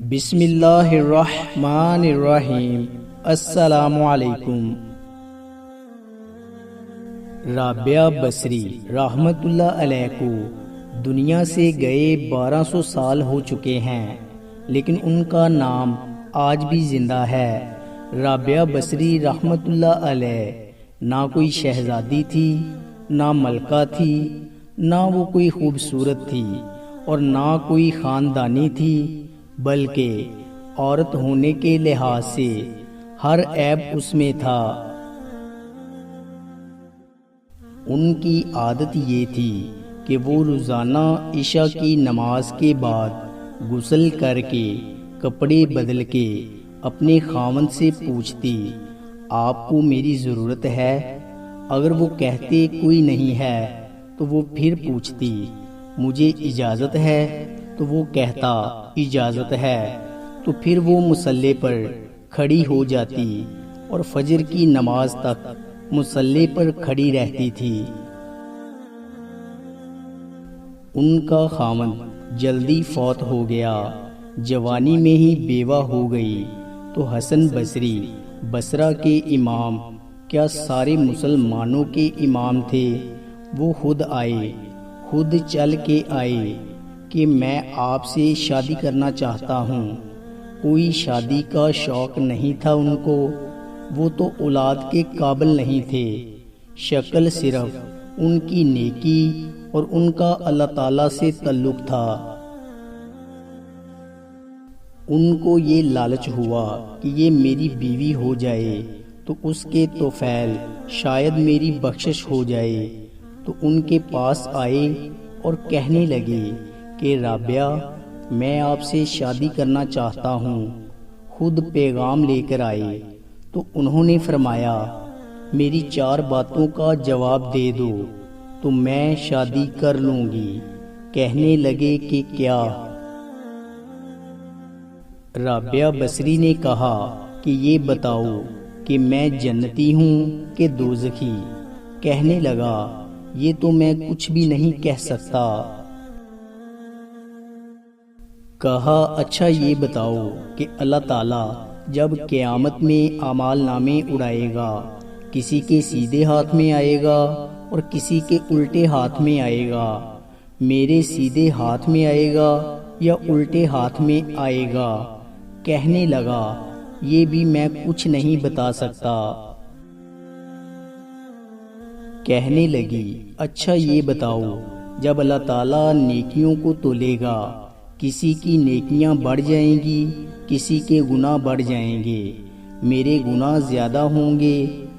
بسم اللہ الرحمن الرحیم۔ السلام علیکم۔ رابعہ بصری رحمت اللہ علیہ کو دنیا سے گئے 1200 سال ہو چکے ہیں، لیکن ان کا نام آج بھی زندہ ہے۔ رابعہ بصری رحمت اللہ علیہ نہ کوئی شہزادی تھی، نہ ملکہ تھی، نہ وہ کوئی خوبصورت تھی اور نہ کوئی خاندانی تھی، بلکہ عورت ہونے کے لحاظ سے ہر عیب اس میں تھا۔ ان کی عادت یہ تھی کہ وہ روزانہ عشاء کی نماز کے بعد غسل کر کے کپڑے بدل کے اپنے خاوند سے پوچھتی، آپ کو میری ضرورت ہے؟ اگر وہ کہتے کوئی نہیں ہے تو وہ پھر پوچھتی، مجھے اجازت ہے؟ تو وہ کہتا اجازت ہے، تو پھر وہ مصلی پر کھڑی ہو جاتی اور فجر کی نماز تک مصلی پر کھڑی رہتی تھی۔ ان کا خاوند جلدی فوت ہو گیا، جوانی میں ہی بیوہ ہو گئی، تو حسن بصری بصرہ کے امام، کیا سارے مسلمانوں کے امام تھے، وہ خود آئے، خود چل کے آئے کہ میں آپ سے شادی کرنا چاہتا ہوں۔ کوئی شادی کا شوق نہیں تھا ان کو، وہ تو اولاد کے قابل نہیں تھے، شکل صرف ان کی نیکی اور ان کا اللہ تعالیٰ سے تعلق تھا۔ ان کو یہ لالچ ہوا کہ یہ میری بیوی ہو جائے تو اس کے طفیل شاید میری بخشش ہو جائے، تو ان کے پاس آئے اور کہنے لگے کہ رابعہ، میں آپ سے شادی کرنا چاہتا ہوں، خود پیغام لے کر آئے۔ تو انہوں نے فرمایا، میری 4 باتوں کا جواب دے دو تو میں شادی کر لوں گی۔ کہنے لگے کہ کیا؟ رابعہ بصری نے کہا کہ یہ بتاؤ کہ میں جنتی ہوں کہ دوزخی؟ کہنے لگا، یہ تو میں کچھ بھی نہیں کہہ سکتا۔ کہا، اچھا یہ بتاؤ کہ اللہ تعالیٰ جب قیامت میں اعمال نامے اڑائے گا، کسی کے سیدھے ہاتھ میں آئے گا اور کسی کے الٹے ہاتھ میں آئے گا، میرے سیدھے ہاتھ میں آئے گا یا الٹے ہاتھ میں آئے گا؟ کہنے لگا، یہ بھی میں کچھ نہیں بتا سکتا۔ کہنے لگی، اچھا یہ بتاؤ، جب اللہ تعالیٰ نیکیوں کو تولے گا، کسی کی نیکیاں بڑھ جائیں گی، کسی کے گناہ بڑھ جائیں گے، میرے گناہ زیادہ ہوں گے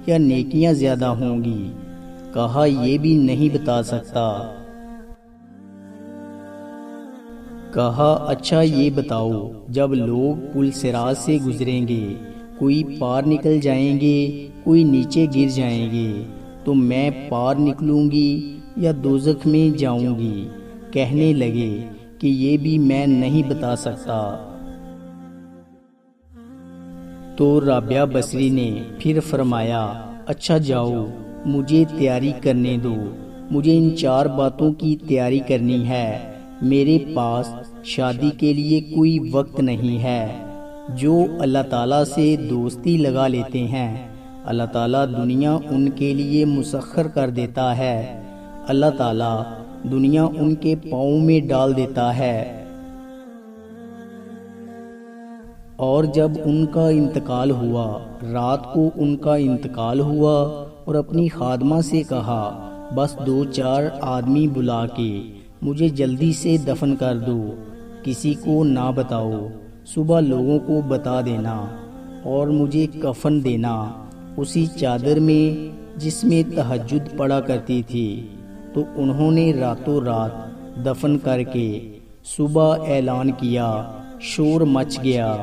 یا نیکیاں زیادہ ہوں گی؟ کہا، یہ بھی نہیں بتا سکتا۔ کہا، اچھا یہ بتاؤ، جب لوگ پل صراط سے گزریں گے، کوئی پار نکل جائیں گے، کوئی نیچے گر جائیں گے، تو میں پار نکلوں گی یا دوزخ میں جاؤں گی؟ کہنے لگے کہ یہ بھی میں نہیں بتا سکتا۔ تو رابعہ بصری نے پھر فرمایا، اچھا جاؤ، مجھے تیاری کرنے دو، مجھے ان 4 باتوں کی تیاری کرنی ہے، میرے پاس شادی کے لیے کوئی وقت نہیں ہے۔ جو اللہ تعالیٰ سے دوستی لگا لیتے ہیں، اللہ تعالیٰ دنیا ان کے لیے مسخر کر دیتا ہے، اللہ تعالیٰ دنیا ان کے پاؤں میں ڈال دیتا ہے۔ اور جب ان کا انتقال ہوا، رات کو ان کا انتقال ہوا، اور اپنی خادمہ سے کہا، بس 2-4 آدمی بلا کے مجھے جلدی سے دفن کر دو، کسی کو نہ بتاؤ، صبح لوگوں کو بتا دینا، اور مجھے کفن دینا اسی چادر میں جس میں تہجد پڑا کرتی تھی۔ تو انہوں نے راتوں رات دفن کر کے صبح اعلان کیا، شور مچ گیا،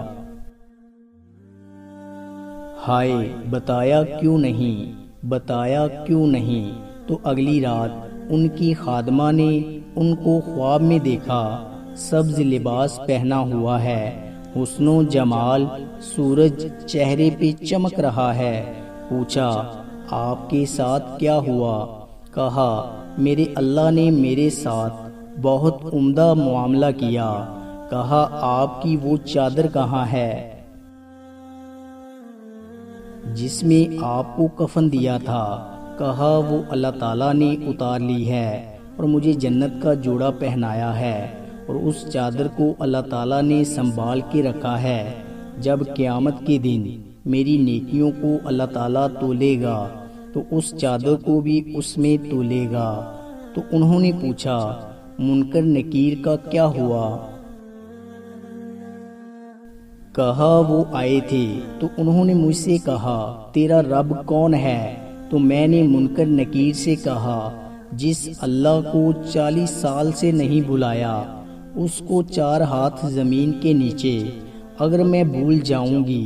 ہائے بتایا کیوں نہیں، بتایا کیوں نہیں؟ تو اگلی رات ان کی خادمہ نے ان کو خواب میں دیکھا، سبز لباس پہنا ہوا ہے، حسن و جمال، سورج چہرے پہ چمک رہا ہے۔ پوچھا، آپ کے ساتھ کیا ہوا؟ کہا، میرے اللہ نے میرے ساتھ بہت عمدہ معاملہ کیا۔ کہا آپ کی وہ چادر کہاں ہے جس میں آپ کو کفن دیا تھا؟ کہا وہ اللہ تعالیٰ نے اتار لی ہے اور مجھے جنت کا جوڑا پہنایا ہے، اور اس چادر کو اللہ تعالیٰ نے سنبھال کے رکھا ہے۔ جب قیامت کے دن میری نیکیوں کو اللہ تعالیٰ تولے گا تو اس چادر کو بھی اس میں تولے گا۔ تو انہوں نے پوچھا منکر نکیر کا کیا ہوا؟ کہا وہ آئے تھے تو انہوں نے مجھ سے کہا تیرا رب کون ہے؟ تو میں نے منکر نکیر سے کہا جس اللہ کو 40 سال سے نہیں بلایا، اس کو 4 ہاتھ زمین کے نیچے۔ اگر میں بھول جاؤں گی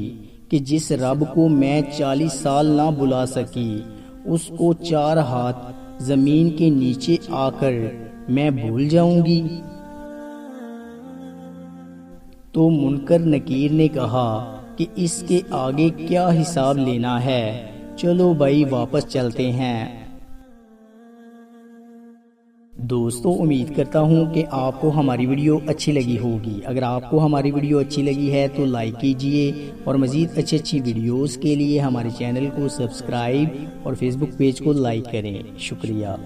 کہ جس رب کو میں 40 سال نہ بلا سکی، اس کو 4 ہاتھ زمین کے نیچے آ کر میں بھول جاؤں گی؟ تو منکر نکیر نے کہا کہ اس کے آگے کیا حساب لینا ہے، چلو بھائی واپس چلتے ہیں۔ دوستو امید کرتا ہوں کہ آپ کو ہماری ویڈیو اچھی لگی ہوگی۔ اگر آپ کو ہماری ویڈیو اچھی لگی ہے تو لائک کیجئے، اور مزید اچھی ویڈیوز کے لیے ہمارے چینل کو سبسکرائب اور فیس بک پیج کو لائک کریں۔ شکریہ۔